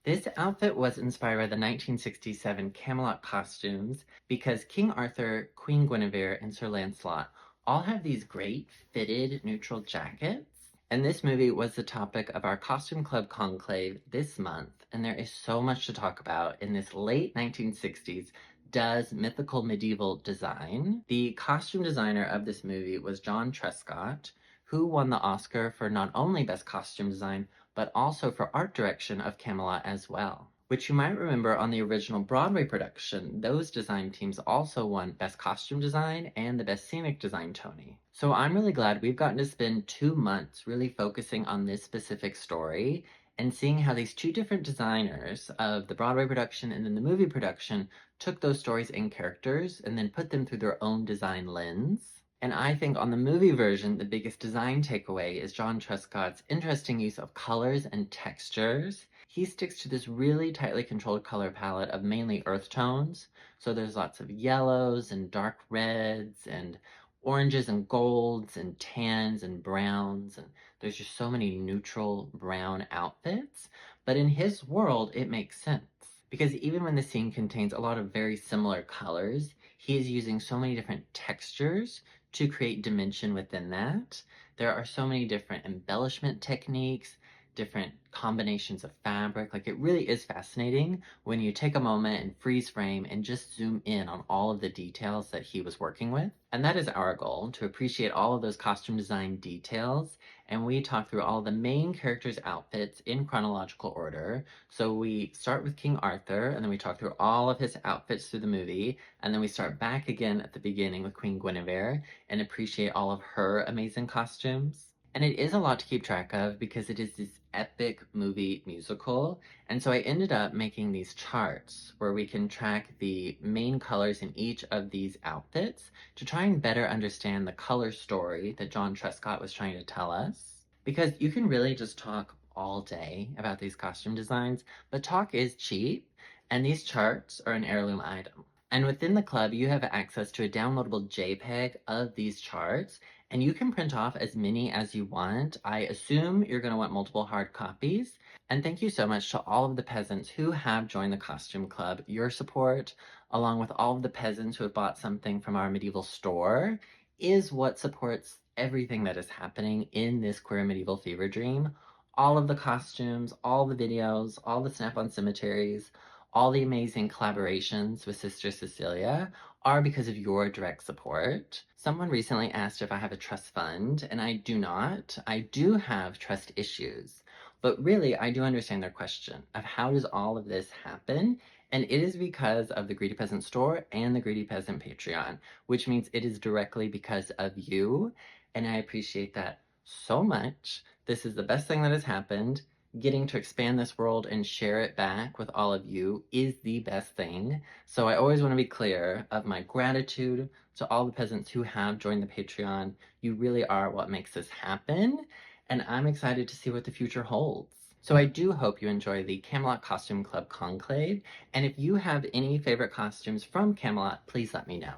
This outfit was inspired by the 1967 Camelot costumes because King Arthur, Queen Guinevere, and Sir Lancelot all have these great fitted neutral jackets. And this movie was the topic of our Costume Club Conclave this month, and there is so much to talk about in this late 1960s does mythical medieval design. The costume designer of this movie was John Trescott, who won the Oscar for not only Best Costume Design, but also for art direction of Camelot as well. Which you might remember on the original Broadway production, those design teams also won Best Costume Design and the Best Scenic Design Tony. So I'm really glad we've gotten to spend 2 months really focusing on this specific story and seeing how these two different designers of the Broadway production and then the movie production took those stories and characters and then put them through their own design lens. And I think on the movie version, the biggest design takeaway is John Trescott's interesting use of colors and textures. He sticks to this really tightly controlled color palette of mainly earth tones. So there's lots of yellows and dark reds and oranges and golds and tans and browns. And there's just so many neutral brown outfits. But in his world, it makes sense. Because even when the scene contains a lot of very similar colors, he is using so many different textures to create dimension within that. There are so many different embellishment techniques, different combinations of fabric. Like, it really is fascinating when you take a moment and freeze frame and just zoom in on all of the details that he was working with. And that is our goal, to appreciate all of those costume design details. And we talk through all the main characters' outfits in chronological order. So we start with King Arthur, and then we talk through all of his outfits through the movie, and then we start back again at the beginning with Queen Guinevere and appreciate all of her amazing costumes. And it is a lot to keep track of because it is this epic movie musical. And so I ended up making these charts where we can track the main colors in each of these outfits to try and better understand the color story that John Trescott was trying to tell us. Because you can really just talk all day about these costume designs, but talk is cheap, and these charts are an heirloom item. And within the club, you have access to a downloadable JPEG of these charts, and you can print off as many as you want. I assume you're going to want multiple hard copies. And thank you so much to all of the peasants who have joined the Costume Club. Your support, along with all of the peasants who have bought something from our medieval store, is what supports everything that is happening in this queer medieval fever dream. All of the costumes, all the videos, all the snap-on cemeteries, all the amazing collaborations with Sister Cecilia are because of your direct support. Someone recently asked if I have a trust fund, and I do not. I do have trust issues. But really, I do understand their question of how does all of this happen? And it is because of the Greedy Peasant store and the Greedy Peasant Patreon, which means it is directly because of you. And I appreciate that so much. This is the best thing that has happened. Getting to expand this world and share it back with all of you is the best thing. So I always want to be clear of my gratitude to all the peasants who have joined the Patreon. You really are what makes this happen, and I'm excited to see what the future holds. So I do hope you enjoy the Camelot Costume Club Conclave, and if you have any favorite costumes from Camelot, please let me know.